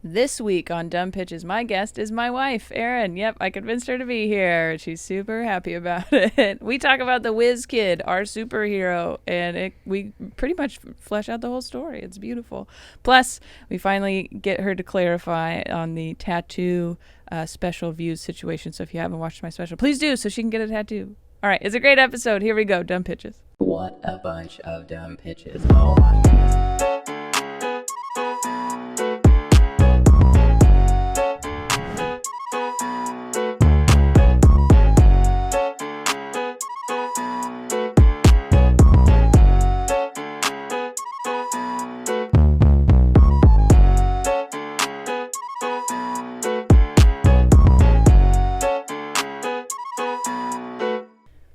This week on Dumb Pitches, my guest is my wife, Erin. Yep, I convinced her to be here. She's super happy about it. We talk about the Whiz Kid, our superhero, and we pretty much flesh out the whole story. It's beautiful. Plus, we finally get her to clarify on the tattoo special views situation. So if you haven't watched my special, please do so she can get a tattoo. All right, it's a great episode. Here we go, Dumb Pitches. What a bunch of dumb pitches. Oh my goodness.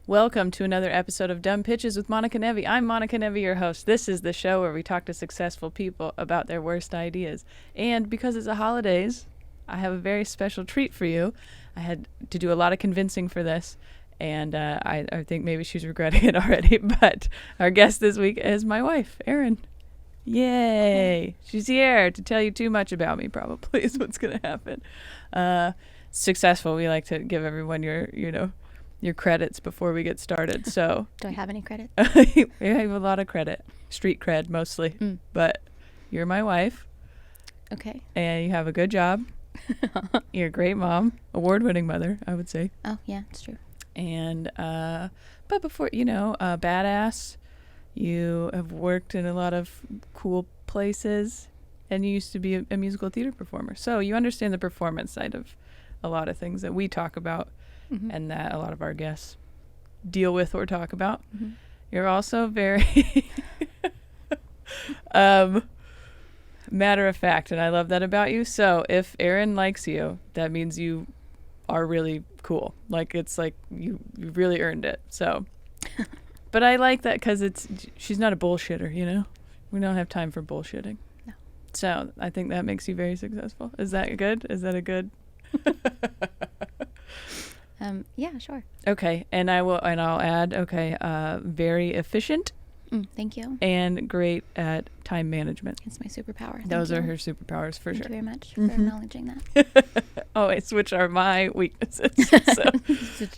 Welcome to another episode of Dumb Pitches with Monica Nevi. I'm Monica Nevi, your host. This is the show where we talk to successful people about their worst ideas. And because it's the holidays, I have a very special treat for you. I had to do a lot of convincing for this, and I think maybe she's regretting it already. But our guest this week is my wife, Erin. Yay! She's here to tell you too much about me, probably, is what's going to happen. Successful. We like to give everyone your credits before we get started. So do I have any credit? You have a lot of credit. Street cred mostly. But you're my wife. Okay. And you have a good job. You're a great mom. Award-winning mother, I would say. Oh, yeah, it's true. And but before, badass. You have worked in a lot of cool places, and you used to be a musical theater performer. So you understand the performance side of a lot of things that we talk about. Mm-hmm. And that a lot of our guests deal with or talk about. Mm-hmm. You're also very matter of fact, and I love that about you. So if Erin likes you, that means you are really cool. Like, it's like you really earned it. So, but I like that because she's not a bullshitter, We don't have time for bullshitting. No. So I think that makes you very successful. Is that good? Is that a good? Yeah, sure. Okay, and I'll add, very efficient. Thank you. And great at time management. It's my superpower. Those are her superpowers for sure. Thank you very much for acknowledging that. Which are my weaknesses. So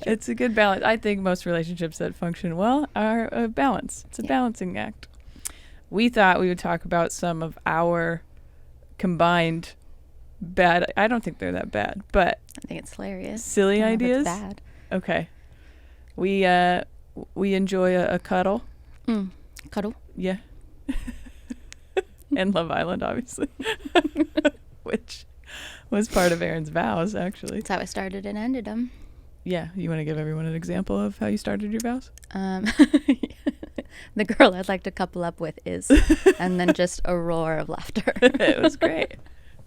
it's a good balance. I think most relationships that function well are a balance. It's a balancing act. We thought we would talk about some of our combined bad. I don't think they're that bad, but I think it's hilarious. Silly ideas. It's bad. Okay. We enjoy a cuddle. Cuddle. Yeah. And Love Island, obviously, which was part of Erin's vows, actually. That's how I started and ended them. Yeah. You want to give everyone an example of how you started your vows? The girl I'd like to couple up with is, and then just a roar of laughter. It was great.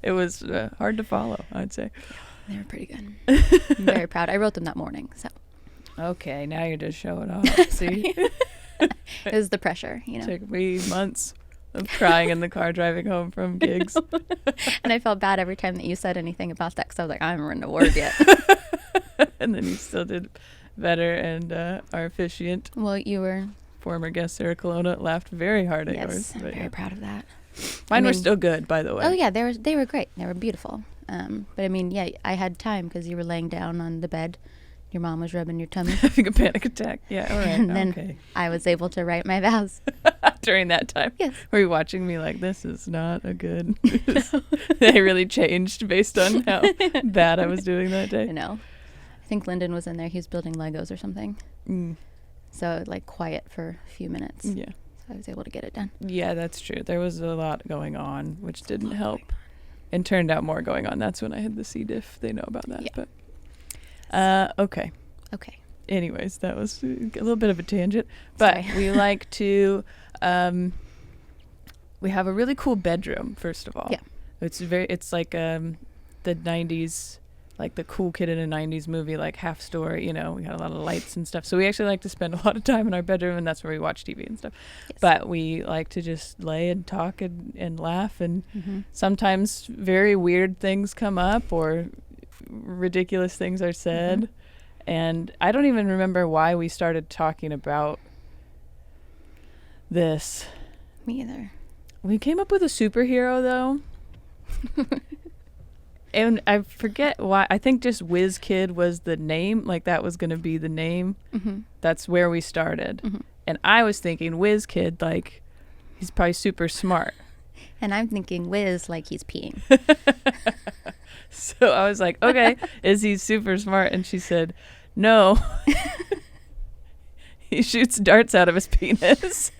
It was hard to follow, I'd say. They were pretty good. I'm very proud. I wrote them that morning. So. Okay, now you're just showing off. See? It was the pressure, It took me months of crying in the car driving home from gigs. And I felt bad every time that you said anything about that because I was like, I haven't written a word yet. And then you still did better, and our officiant. Well, you were. Former guest Sarah Colonna laughed very hard at yours. Yes, I'm very proud of that. Mine were still good, by the way. Oh, yeah, they were great. They were beautiful. But, I had time because you were laying down on the bed. Your mom was rubbing your tummy. Having a panic attack. Yeah, all right. And then I was able to write my vows. During that time? Yes. Were you watching me like, this is not a good... They really changed based on how bad I was doing that day? I think Lyndon was in there. He was building Legos or something. So, quiet for a few minutes. Yeah. I was able to get it done. Yeah, that's true. There was a lot going on, which didn't help. And turned out more going on. That's when I had the C. diff. They know about that. Yeah. But okay. Okay. Anyways, that was a little bit of a tangent. But we like to... we have a really cool bedroom, first of all. Yeah. It's like the 90s... like the cool kid in a 90s movie, like Half Story, we got a lot of lights and stuff. So we actually like to spend a lot of time in our bedroom, and that's where we watch TV and stuff. Yes. But we like to just lay and talk and laugh, and sometimes very weird things come up or ridiculous things are said. And I don't even remember why we started talking about this. Me either. We came up with a superhero, though. And I forget why. I think just Whiz Kid was the name. Like that was going to be the name. Mm-hmm. That's where we started. Mm-hmm. And I was thinking Whiz Kid, like he's probably super smart. And I'm thinking whiz like he's peeing. So I was like, okay, is he super smart? And she said, no. He shoots darts out of his penis.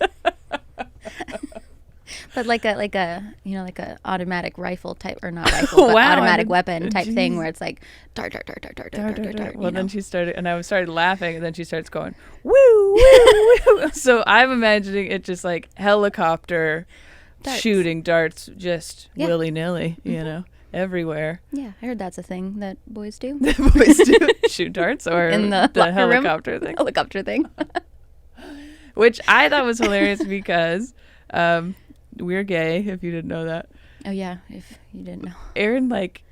But like a like a automatic rifle type, or not rifle, but Wow, automatic weapon type thing geez. where it's like dart, dart, dart, dart, dart, dart, dart, dart. Well, then she started, and I started laughing, and then she starts going, woo, woo, woo. So I'm imagining it just like helicopter Darts. shooting darts just Yeah. willy-nilly, you know, everywhere. Yeah, I heard that's a thing that boys do. The boys do shoot darts or In the locker room. helicopter thing. Helicopter thing. Which I thought was hilarious because we're gay, if you didn't know that. Oh yeah, if you didn't know. Erin, like,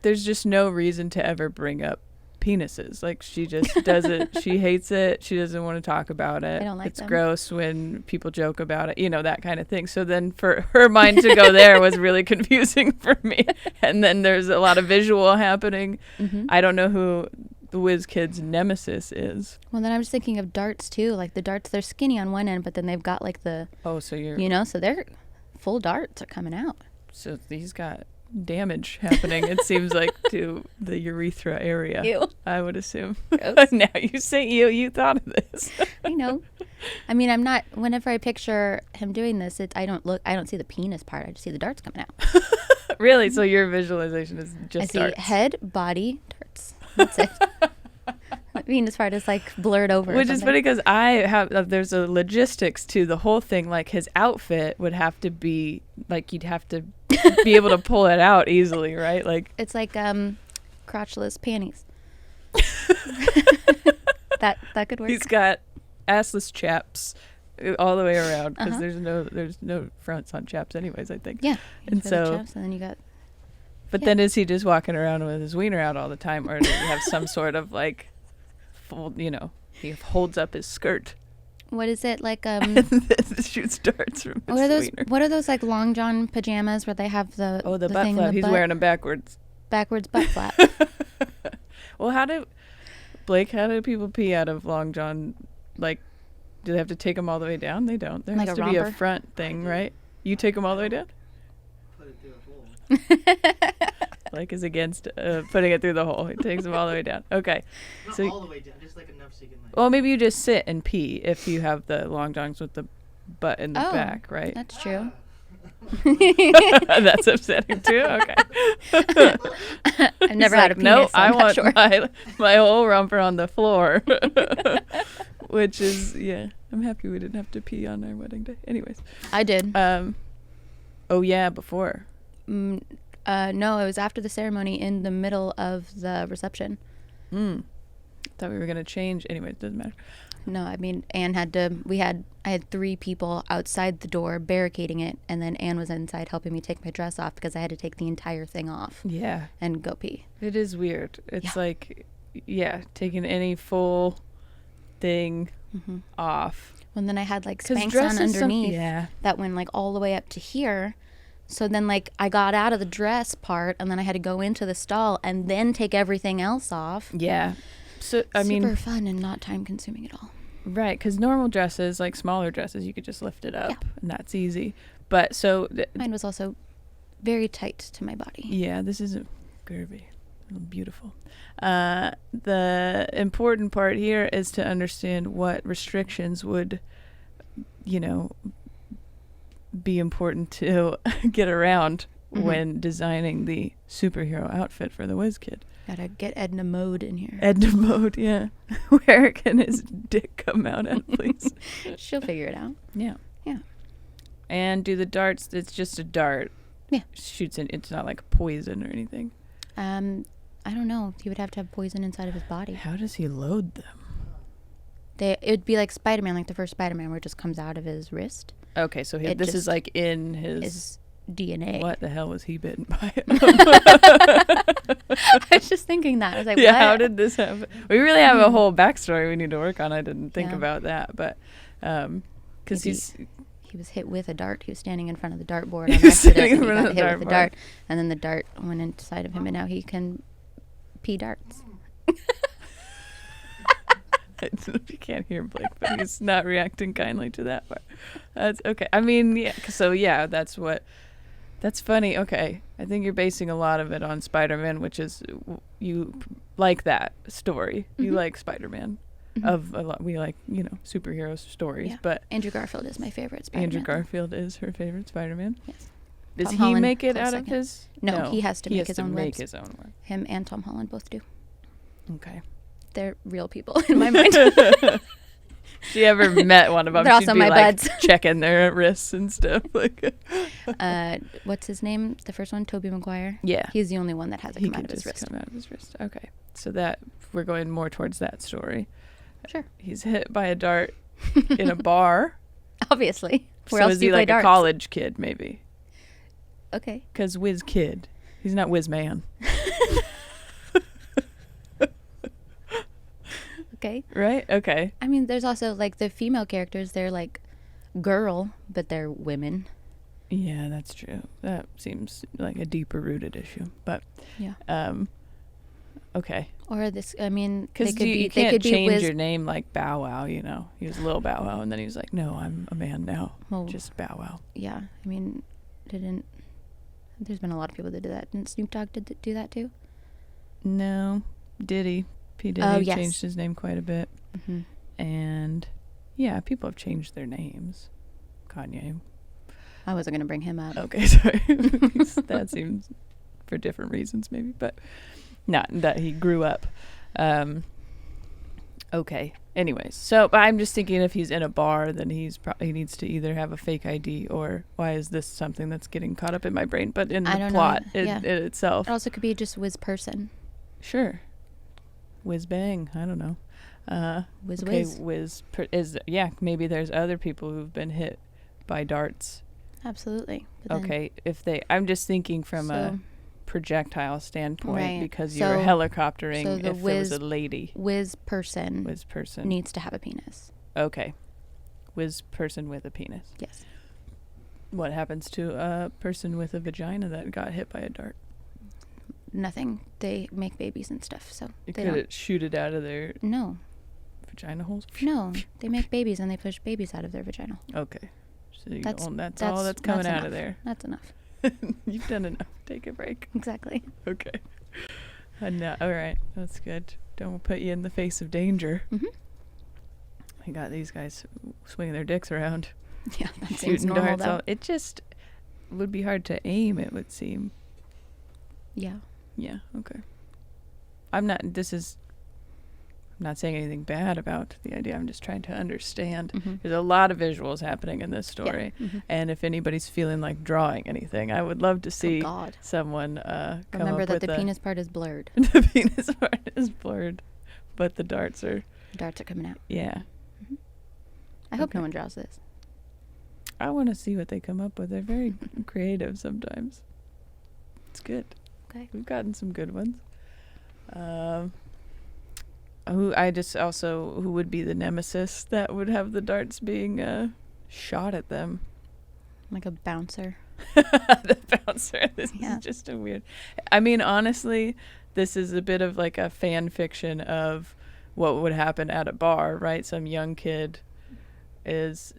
there's just no reason to ever bring up penises. Like, she just doesn't, she hates it. She doesn't want to talk about it. I don't like It's them. gross when people joke about it, you know, that kind of thing. So then for her mind to go there was really confusing for me. And then there's a lot of visual happening. Mm-hmm. I don't know who the Whiz Kid's nemesis is. Well, then I was thinking of darts too. Like the darts, they're skinny on one end, but then they've got like the, Oh, so you're, so they're full darts are coming out. so he's got damage happening, it seems like, to the urethra area. Ew. I would assume. Gross. Now you say you thought of this. I know. I mean, I'm not. Whenever I picture him doing this, I don't see the penis part. I just see the darts coming out. Really? So your visualization is just I see darts. head, body, darts. That's it. The penis part is like blurred over. or Which is something. funny because I have there's a logistics to the whole thing. Like his outfit would have to be like you'd have to be able to pull it out easily, right? Like It's like crotchless panties. that could work. he's got assless chaps all the way around because Uh-huh. there's no fronts on chaps anyways, I think. Yeah. And for the so chaps, and then you got But Yeah. then is he just walking around with his wiener out all the time, or does he have some sort of like fold, he holds up his skirt what is it like and shoots darts from his wiener. what are those like long john pajamas where they have the Oh, the butt thing in flap. the He's butt? wearing them backwards. backwards butt flap. Well, how do people pee out of long john? Like, do they have to take them all the way down? They don't. There Like has a to be a romper? front thing, right? You take them all the way down? Put it through a hole. Blake is against putting it through the hole. He takes them all the way down. Okay. Not So- all the way down, just like enough so you can like. Well, maybe you just sit and pee if you have the long johns with the butt in the Oh, back, right? That's true. That's upsetting too. Okay. I've never He's had like, a penis. No, so I'm I not want sure. my whole romper on the floor. Which is I'm happy we didn't have to pee on our wedding day. Anyways, I did. oh yeah, before. No, it was after the ceremony in the middle of the reception. Thought we were gonna change. Anyways, doesn't matter. No, I mean, Anne had to, I had 3 people outside the door barricading it, and then Anne was inside helping me take my dress off because I had to take the entire thing off Yeah, and go pee. it is weird. It's Yeah. like, taking any full thing off. And then I had like 'Cause Spanx on dresses some- underneath yeah. that went like all the way up to here. So then like I got out of the dress part and then I had to go into the stall and then take everything else off. Yeah. So I Super mean, fun and not time consuming at all. right? Because normal dresses, like smaller dresses, you could just lift it up, Yeah. and that's easy. But so Mine was also very tight to my body. yeah, this isn't curvy. Beautiful. The important part here is to understand what restrictions would, be important to get around when designing the superhero outfit for the Whiz Kid. Gotta get Edna Mode in here. Edna Mode, yeah. Where can his dick come out at, please? She'll figure it out. Yeah. Yeah. And do the darts, it's just a dart. Yeah. Shoots in, it's not like poison or anything. I don't know. He would have to have poison inside of his body. How does he load them? It would be like Spider-Man, like the first Spider-Man, where it just comes out of his wrist. Okay, so It this is just like in His DNA. What the hell was he bitten by? I was just thinking that. I was like, Yeah, what? how did this happen? We really have a whole backstory we need to work on. I didn't think Yeah. about that, but because Maybe he's he was hit with a dart. He was standing in front of the dartboard He on was accident, standing in and he front of got the hit with the dartboard. dart, and then the dart went inside of him, and now he can pee darts. You can't hear Blake, but he's not reacting kindly to that part. That's okay. I mean, yeah. So yeah, that's funny. Okay, I think you're basing a lot of it on Spider-Man, which is you like that story. You Mhm. like Spider-Man. Mhm. Of a lot, we like superhero stories, Yeah. but Andrew Garfield is my favorite Spider-Man. Andrew Garfield is her favorite Spider-Man. Yes. Does Tom he Holland, make it close out of second. his? No, he has to make his own make webs. his own web. Him and Tom Holland both do. Okay. They're real people in my mind. She ever met one of them? They're she'd also be my like buds. checking their wrists and stuff. Like, What's his name? The first one, Tobey Maguire. yeah, He's the only one that has it he come out can of his just wrist. come out of his wrist. Okay, so that we're going more towards that story. Sure. He's hit by a dart in a bar. Obviously. Where So else is do he you play like darts? a college kid, maybe? Okay. Because Whiz Kid, he's not Whiz Man, Okay. right? Okay. I mean, there's also like the female characters. They're like girl, but they're women. Yeah, that's true. That seems like a deeper rooted issue, but Yeah. okay. Or this. I mean, Because they could you be. They can't could be change Wiz. your name like Bow Wow, He was Lil Bow Wow, and then he was like, no, I'm a man now. Well, Just Bow Wow. yeah. I mean, didn't. There's been a lot of people that did that. Didn't Snoop Dogg do that too? No, Diddy. P. Diddy Oh, yes. changed his name quite a bit. Mm-hmm. And yeah, people have changed their names. Kanye. I wasn't gonna bring him up. Okay, sorry. That seems for different reasons maybe, but not that he grew up. Okay. Anyways, so but I'm just thinking if he's in a bar, then he needs to either have a fake ID or why is this something that's getting caught up in my brain? But in I the don't plot know. Yeah. it itself, It also could be just Wiz person. sure. Whiz bang. I don't know. Wiz Okay, whiz. maybe there's other people who've been hit by darts. Absolutely. But then- Okay, I'm just thinking from a So- projectile standpoint Right. because you were So- helicoptering so the if it was whiz- a lady. Wiz person Whiz person. needs to have a penis. Okay. Whiz person with a penis. Yes. What happens to a person with a vagina that got hit by a dart? Nothing. They make babies and stuff, so You they could don't. it shoot it out of their No, vagina holes? no. They make babies and they push babies out of their vagina. Okay. So That's- that's all that's coming out of there. That's enough. You've done enough. Take a break. Exactly. Okay. No, all right. That's good. Don't put you in the face of danger. Mhm. I got these guys swinging their dicks around, Yeah, that seems shooting normal darts. though. It just would be hard to aim, it would seem. Yeah. Yeah, okay. I'm not saying anything bad about the idea. I'm just trying to understand. Mhm. There's a lot of visuals happening in this story. Yeah. Mhm. And if anybody's feeling like drawing anything, I would love to see Oh God. someone come Remember up that with the a- penis part is blurred. the penis part is blurred, but the darts are, Darts are coming out. yeah. I hope Okay. no one draws this. I want to see what they come up with. They're very creative sometimes. It's good. Okay. We've gotten some good ones. Who would be the nemesis that would have the darts being shot at them? Like a bouncer. The bouncer. This Yeah. is just a weird. I mean, honestly, this is a bit of like a fan fiction of what would happen at a bar, right? Some young kid is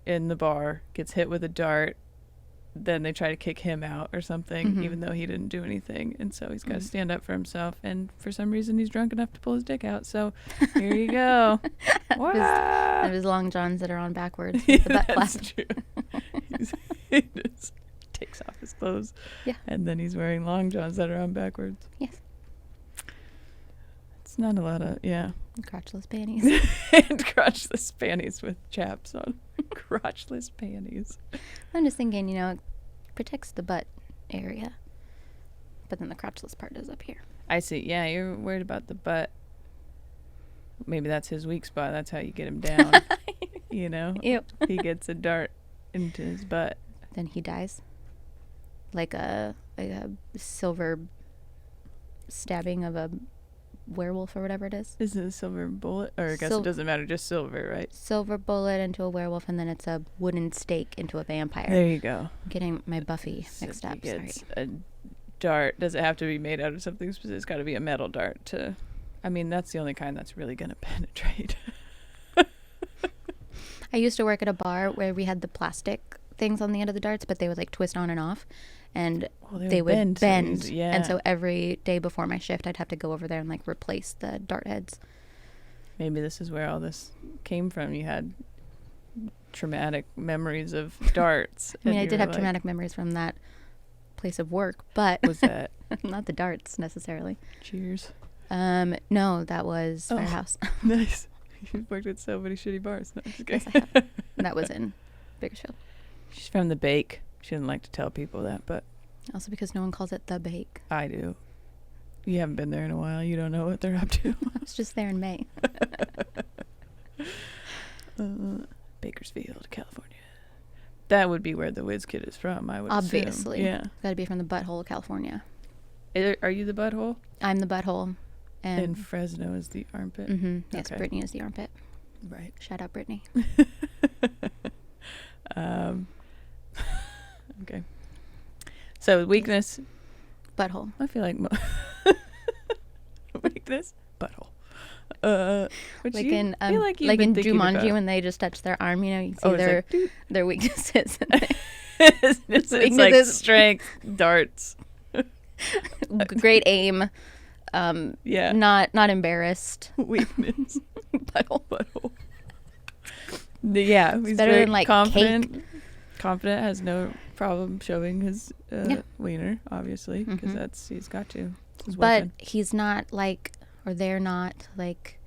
in the bar, gets hit with a dart, then they try to kick him out or something, Mhm. even though he didn't do anything, and so he's got to Mhm. stand up for himself. And for some reason, he's drunk enough to pull his dick out. So here you go. It was long johns that are on backwards with the butt flap. That's true. He just takes off his clothes. Yeah. And then he's wearing long johns that are on backwards. Yes. It's not a lot of, yeah. Crotchless panties. And crotchless panties with chaps on. Crotchless panties. I'm just thinking, it protects the butt area. But then the crotchless part is up here. I see. Yeah, you're worried about the butt. Maybe that's his weak spot. That's how you get him down. Ew. He gets a dart into his butt. Then he dies. Like a silver stabbing of a werewolf or whatever it is. Is it a silver bullet? Or I guess Sil- it doesn't matter, just silver, right? Silver bullet into a werewolf, and then it's a wooden stake into a vampire. There you go. I'm getting my Buffy So mixed he up. Sorry. gets a dart. Does it have to be made out of something specific? It's got to be a metal dart to... I mean, that's the only kind that's really going to penetrate. I used to work at a bar where we had the plastic things on the end of the darts, but they would like twist on and off, and they would bend. Yeah. And so every day before my shift, I'd have to go over there and like replace the dart heads. Maybe this is where all this came from. You had traumatic memories of darts. I mean, and I you did were have like, traumatic memories from that place of work, but Was that not the darts necessarily. Cheers? No, that was Oh. Firehouse. Nice. You've worked at so many shitty bars. No, I'm just Yes, kidding. I have. That was in Bakersfield. She's from the Bake. She didn't like to tell people that, but Also because no one calls it the Bake. I do. You haven't been there in a while. You don't know what they're up to. I was just there in May. Bakersfield, California. That would be where the Whiz Kid is from, I would assume. Obviously. Yeah. Got to be from the butthole of California. Are you the butthole? I'm the butthole. And And Fresno is the armpit? yes, Okay. Brittany is the armpit. Right. Shout out Brittany. Okay. So weakness, Butthole. I feel like weakness, butthole. Which Like you in feel like you've like been in thinking Jumanji about. when they just touch their arm, you know, you see Oh, it's their like, doot. their weaknesses. it's like Weaknesses. strength, darts. Great aim. Yeah. Not embarrassed. Weakness, Butthole. butthole. Yeah, he's better very than, like, confident. Confident, has no problem showing his Yeah. wiener, obviously, because Mhm. he's got to. It's his But weapon. he's not like, or they're not like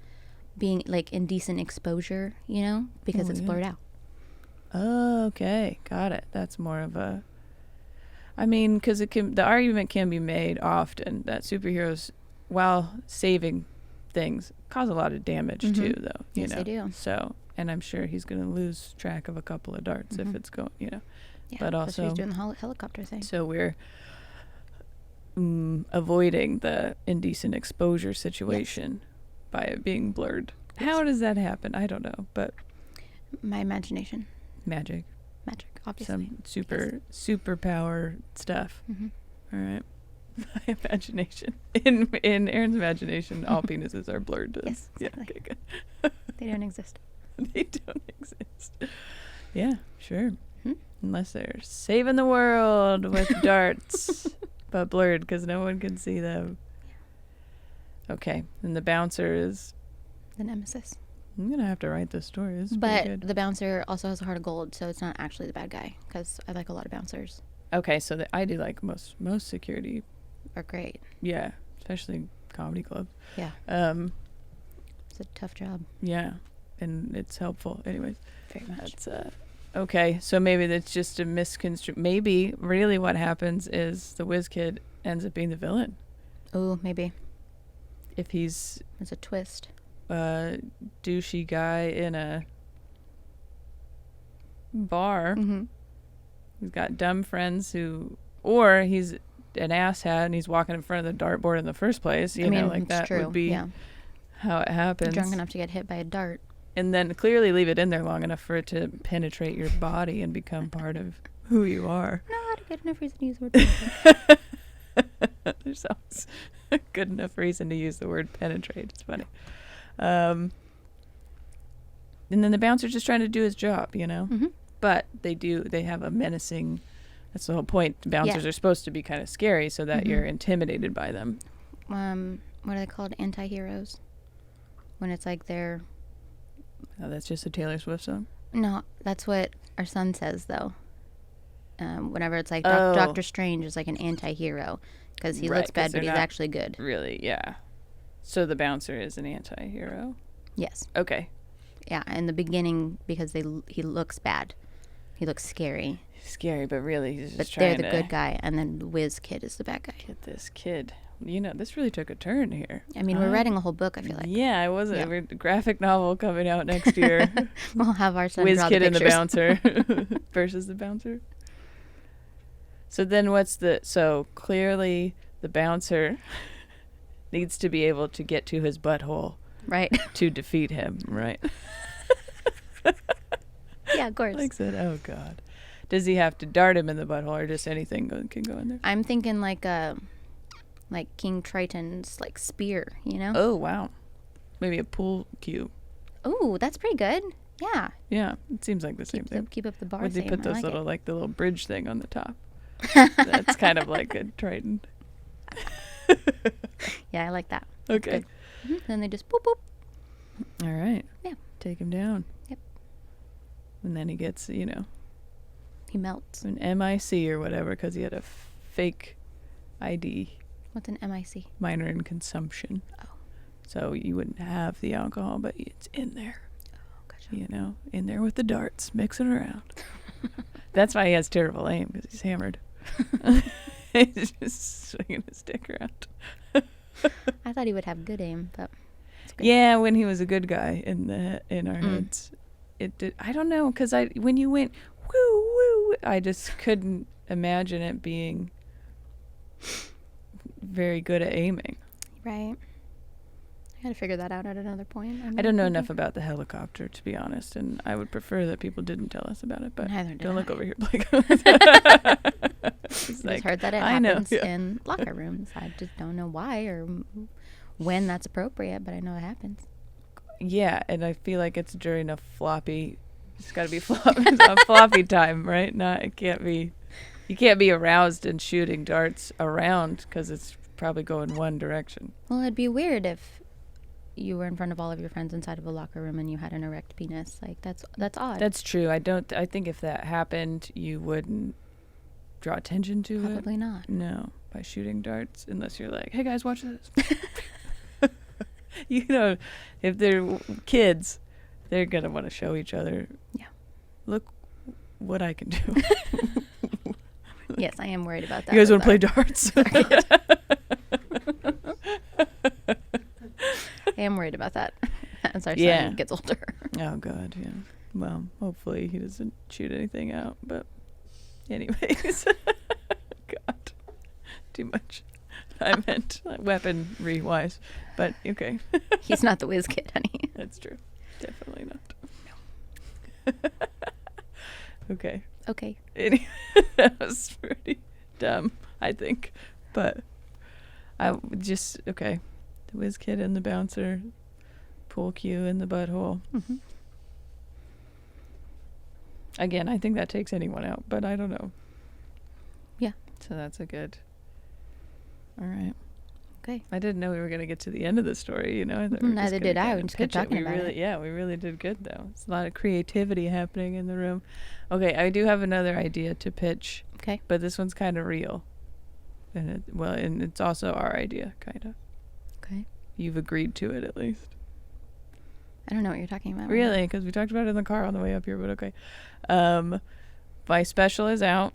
being like indecent exposure, you know, because Oh, it's yeah. blurred out. Oh, okay, got it. That's more of a. I mean, because the argument can be made often that superheroes, while saving things, cause a lot of damage Mhm. too, though. You Yes, know? they do. So, and I'm sure he's going to lose track of a couple of darts if Mhm. it's going, you know. Yeah, But that's why he's also- doing the helicopter thing. So we're avoiding the indecent exposure situation by it being blurred. How does that happen? I don't know, but My imagination, magic, magic, obviously. some superpower stuff. Mhm. All right. My imagination. In Aaron's imagination, all penises are blurred. To, Yes, Yeah. exactly. Okay. Good. They don't exist. They don't exist. Yeah. Sure. Mhm. Unless they're saving the world with darts, but blurred because no one can see them. Okay. And the bouncer is. The nemesis. I'm gonna have to write this story. This is But pretty good. the bouncer also has a heart of gold, so it's not actually the bad guy. Because I like a lot of bouncers. Okay, so I do like most security. Are great. Yeah, especially comedy clubs. Yeah, It's a tough job. Yeah, and it's helpful. Anyways, Very much. that's okay. So maybe that's just a misconstrued. Maybe really what happens is the Whiz Kid ends up being the villain Oh, maybe if he's it's a twist. a douchey guy in a bar. Mm-hmm. He's got dumb friends or he's an asshat and he's walking in front of the dartboard in the first place. You know, like it's that true. would be Yeah, how it happens. drunk enough to get hit by a dart. And then clearly leave it in there long enough for it to penetrate your body and become part of who you are. Not a good enough reason to use the word. penetrate. There's always a good enough reason to use the word penetrate. It's funny. And then the bouncer's just trying to do his job, you know? Mhm. But they have a menacing, that's the whole point. Bouncers Yeah. are supposed to be kind of scary so that Mhm. you're intimidated by them. What are they called? Anti-heroes. When it's like they're Oh, that's just a Taylor Swift song? no, that's what our son says though. Whenever it's like Oh. Doctor Strange is like an anti-hero because he Right, looks 'cause bad, they're but he's not- actually good. Really, yeah. So the bouncer is an anti-hero? Yes. Okay. Yeah, in the beginning because he looks bad. He looks scary. Scary, but really he's just But trying they're the to good guy, and then the Whiz Kid is the bad guy. get this kid. You know, this really took a turn here. I mean, we're writing a whole book, I feel like. Yeah, I wasn't. Yeah. We're graphic novel coming out next year. We'll have our son Whiz draw Kid the and the pictures. bouncer versus the bouncer. So then so clearly the bouncer needs to be able to get to his butthole Right. to defeat him, right? Yeah, of course. Like said, oh God. Does he have to dart him in the butthole, or just anything can go in there? I'm thinking like King Triton's like spear, you know? Oh wow, maybe a pool cue. Oh, that's pretty good. Yeah. Yeah, it seems like the same thing. Keep up the bar. Would they same. put I those like little it. like the little bridge thing on the top? That's kind of like a Triton. Yeah, I like that. Okay. Good. Then they just boop boop. All right. Yeah. Take him down. Yep. And then he gets, He melts. an MIC or whatever because he had a fake ID, What's an MIC? minor in consumption. Oh. So you wouldn't have the alcohol, but it's in there. Oh, gotcha. In there with the darts, mixing around. That's why he has terrible aim, because he's hammered. He's just swinging his dick around. I thought he would have good aim, but good. Yeah, when he was a good guy in our heads, it did. I don't know, because when you went woo woo, I just couldn't imagine it being very good at aiming. Right. I got to figure that out at another point. I don't know enough about the helicopter, to be honest, and I would prefer that people didn't tell us about it. But Neither did don't look I. over here, Blake. I just heard that it I know, happens yeah. in locker rooms. I just don't know why or when that's appropriate, but I know it happens. Yeah, and I feel like it's during a floppy. It's got to be a floppy time, right? It can't be. You can't be aroused and shooting darts around because it's probably going one direction. Well, it'd be weird if you were in front of all of your friends inside of a locker room and you had an erect penis. Like that's odd. That's true. I think if that happened, you wouldn't draw attention to it. Probably not. No, by shooting darts, unless you're like, "Hey guys, watch this." If they're kids, they're gonna want to show each other. Yeah. Look what I can do. Yes, I am worried about that. You guys with want to play darts? I am worried about that as our Yeah. son gets older. Oh God, yeah. Well, hopefully he doesn't shoot anything out. But, anyways, God, too much. I meant weaponry wise, but okay. He's not the Whiz Kid, honey. That's true. Definitely not. Okay. Okay. Anyway, that was pretty dumb, I think. But okay. The Whiz Kid and the bouncer, pool cue in the butthole. Mm-hmm. Again, I think that takes anyone out, but I don't know. Yeah. So that's a good. All right. Okay. I didn't know we were going to get to the end of the story, I thought we were just Neither gonna did I. kinda We just kept pitch it. talking about it. Yeah, we really did good, though. It's a lot of creativity happening in the room. Okay, I do have another idea to pitch, Okay. but this one's kind of real. And it's also our idea, kind of. Okay. You've agreed to it, at least. I don't know what you're talking about. Really? Because we talked about it in the car on the way up here, but okay. My special is out.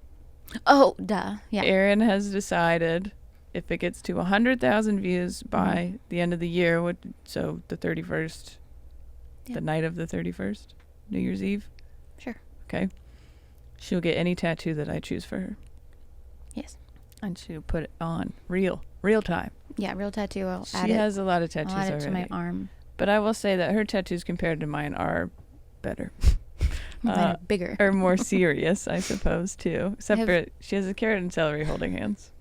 Oh, duh. Yeah. Aaron has decided if it gets to 100,000 views by the end of the year, so the 31st, Yeah. the night of the 31st, New Year's Eve. Sure. Okay. She'll get any tattoo that I choose for her. Yes. And she'll put it on real time. Yeah, real tattoo. I'll add She it. has a lot of tattoos I'll add it already. to my arm. But I will say that her tattoos compared to mine are better. Mine are bigger. Or more serious, I suppose, too. Except have- for she has a carrot and celery holding hands.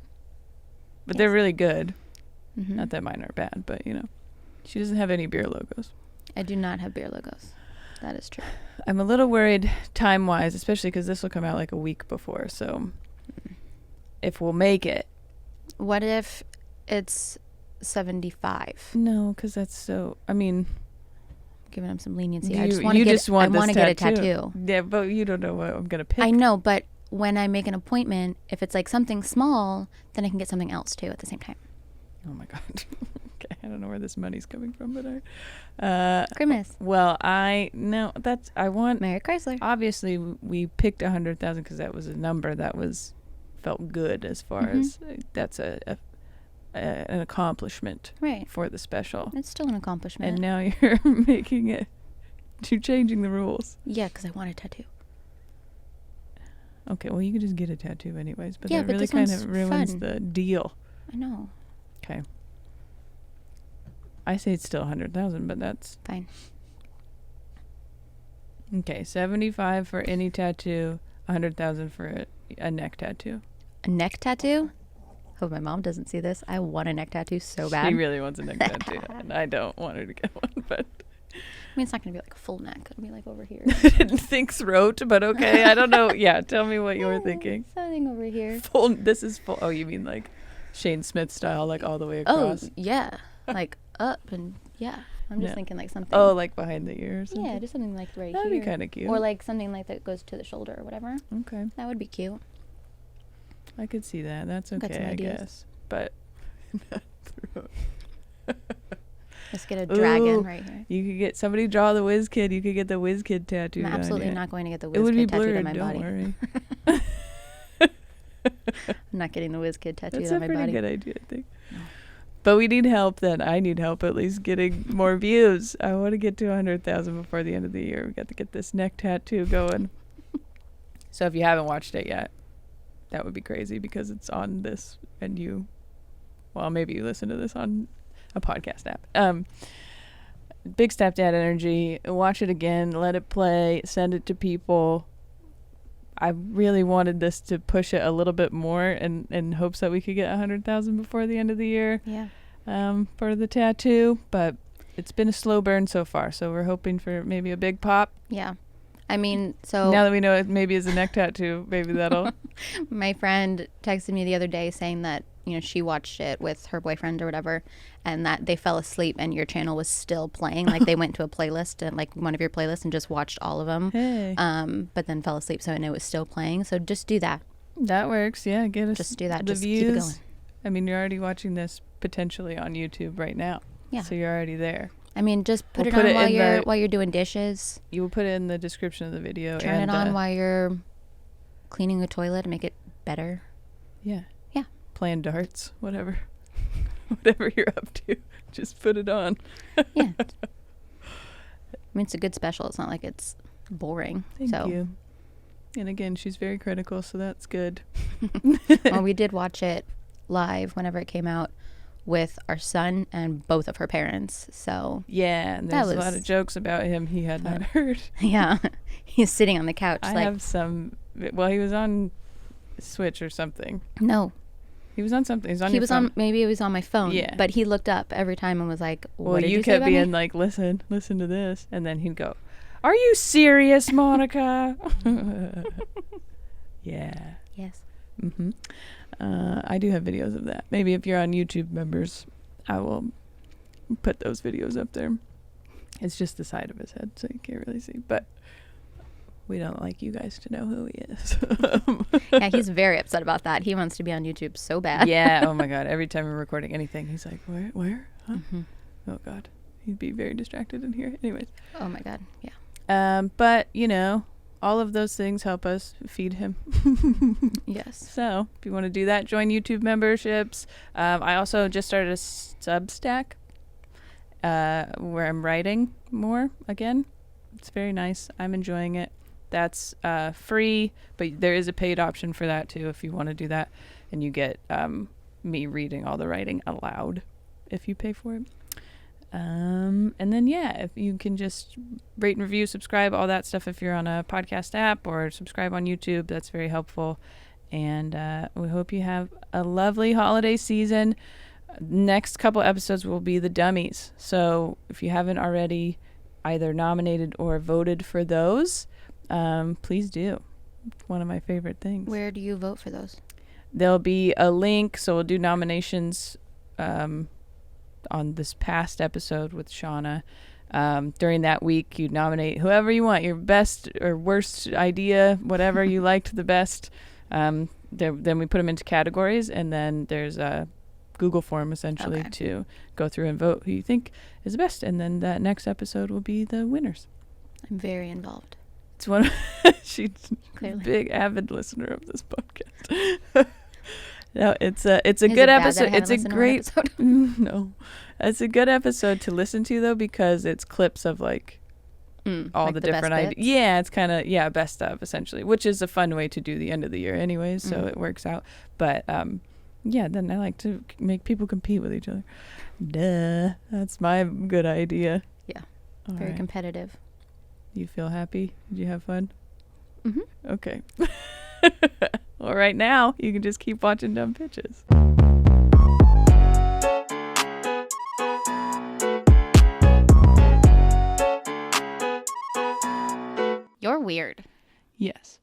But Yes. they're really good. Mm-hmm. Not that mine are bad, but she doesn't have any beer logos. I do not have beer logos. That is true. I'm a little worried time-wise, especially because this will come out like a week before. So if we'll make it. What if it's 75? No, because that's so, I mean. Giving him some leniency. You I just want to just want this get a tattoo. Yeah, but you don't know what I'm going to pick. I know, but when I make an appointment, if it's like something small, then I can get something else too at the same time. Oh my God. Okay, I don't know where this money's coming from, but Grimace. Well, I want. Mary Chrysler. Obviously, we picked 100,000 because that was a number that felt good as far as that's an accomplishment Right. for the special. It's still an accomplishment. And now you're making it, you're changing the rules. Yeah, because I want a tattoo. Okay, well, you could just get a tattoo anyways, but Yeah, that but really this kind one's of ruins fun. the deal. I know. Okay. I say it's still 100,000, but that's Fine. okay. 75 for any tattoo, 100,000 for a neck tattoo. A neck tattoo? Hope my mom doesn't see this. I want a neck tattoo so bad. She really wants a neck tattoo, and I don't want her to get one, but I mean, it's not going to be like a full neck. It'll be like over here. I didn't think throat, but okay. I don't know. Yeah, tell me what you were thinking. Something over here. Full. This is full. Oh, you mean like Shane Smith style, like all the way across? Oh, yeah. Like up and yeah. I'm just Yeah. thinking like something. Oh, like behind the ear or something? yeah, just something like right That'd here. be kind of cute. Or like something like that goes to the shoulder or whatever. Okay. That would be cute. I could see that. That's Got some okay, I ideas. guess. But throat. Let's get a dragon Ooh, right here. You could get somebody draw the Whiz Kid. You could get the Whiz Kid tattoo. I'm done, absolutely yeah. not going to get the It Whiz would be Kid tattooed blurred. on my Don't body. worry. I'm not getting the Whiz Kid tattooed That's on a my pretty body. good idea, I think. But we need help then. I need help at least getting more views. I want to get to 100,000 before the end of the year. We got to get this neck tattoo going. So if you haven't watched it yet, that would be crazy because it's on this and maybe you listen to this on a podcast app. Big Stepdad energy. Watch it again. Let it play. Send it to people. I really wanted this to push it a little bit more in hopes that we could get 100,000 before the end of the year Yeah. for the tattoo. But it's been a slow burn so far. So we're hoping for maybe a big pop. Yeah. I mean, so Now that we know it maybe is a neck tattoo, maybe that'll... my friend texted me the other day saying that, you know, she watched it with her boyfriend or whatever, and that they fell asleep and your channel was still playing. Like they went to a playlist and like one of your playlists and just watched all of them. Hey. But then fell asleep, so and it was still playing. So just do that. That works. Yeah, get us Just do that. the Just views. keep it going. I mean, you're already watching this potentially on YouTube right now. Yeah. So you're already there. I mean, just put We'll it put on it while in you're the- while you're doing dishes. You will put it in the description of the video. Turn and, it on while you're cleaning a toilet to make it better. Yeah. Yeah. Playing darts, whatever. Whatever you're up to, just put it on. Yeah. I mean, it's a good special. It's not like it's boring. Thank so. you. And again, she's very critical, so that's good. Well, we did watch it live whenever it came out with our son and both of her parents. So Yeah, and That there's a lot was of jokes about him he had not fun. heard. yeah, he's sitting on the couch I like, have some. Well, he was on Switch or something. no, He was on something. He was on. he your was phone. on, maybe it was on my phone. Yeah. But he looked up every time and was like, what Well, did you you say kept about me? being like, listen to this, and then he'd go, "Are you serious, Monica?" Yeah. Yes. Mm-hmm. I do have videos of that. Maybe if you're on YouTube members, I will put those videos up there. It's just the side of his head, so you can't really see. But we don't like you guys to know who he is. Yeah, he's very upset about that. He wants to be on YouTube so bad. Yeah. Oh my God. Every time we're recording anything, he's like, "Where? Huh?" Mhm. Oh God. He'd be very distracted in here. Anyways. Oh my God. Yeah. But you know, all of those things help us feed him. Yes. So if you want to do that, join YouTube memberships. I also just started a Substack where I'm writing more again. It's very nice. I'm enjoying it. That's free, but there is a paid option for that too if you want to do that. And you get me reading all the writing aloud if you pay for it. And then, yeah, if you can just rate and review, subscribe, all that stuff if you're on a podcast app or subscribe on YouTube, that's very helpful. And we hope you have a lovely holiday season. Next couple episodes will be the dummies. So if you haven't already either nominated or voted for those, please do. It's one of my favorite things. Where do you vote for those? There'll be a link, so we'll do nominations on this past episode with Shauna. During that week, you nominate whoever you want, your best or worst idea, whatever you liked the best. Then we put them into categories, and then there's a Google form essentially to go through and vote who you think is the best. And then that next episode will be the winners. I'm very involved. It's one of she's Clearly. a big avid listener of this podcast. No, it's a Is good it bad that I episode. haven't It's a listened to one great episode? no, it's a good episode to listen to though because it's clips of like all like the best different ideas. bits? Yeah, it's kind of best of essentially, which is a fun way to do the end of the year anyways. So it works out. But Yeah, then I like to make people compete with each other. Duh. That's my good idea. Yeah. All Very right. competitive. You feel happy? Did you have fun? Mm-hmm. Okay. Well, right now, you can just keep watching Dumb Pitches. You're weird. Yes.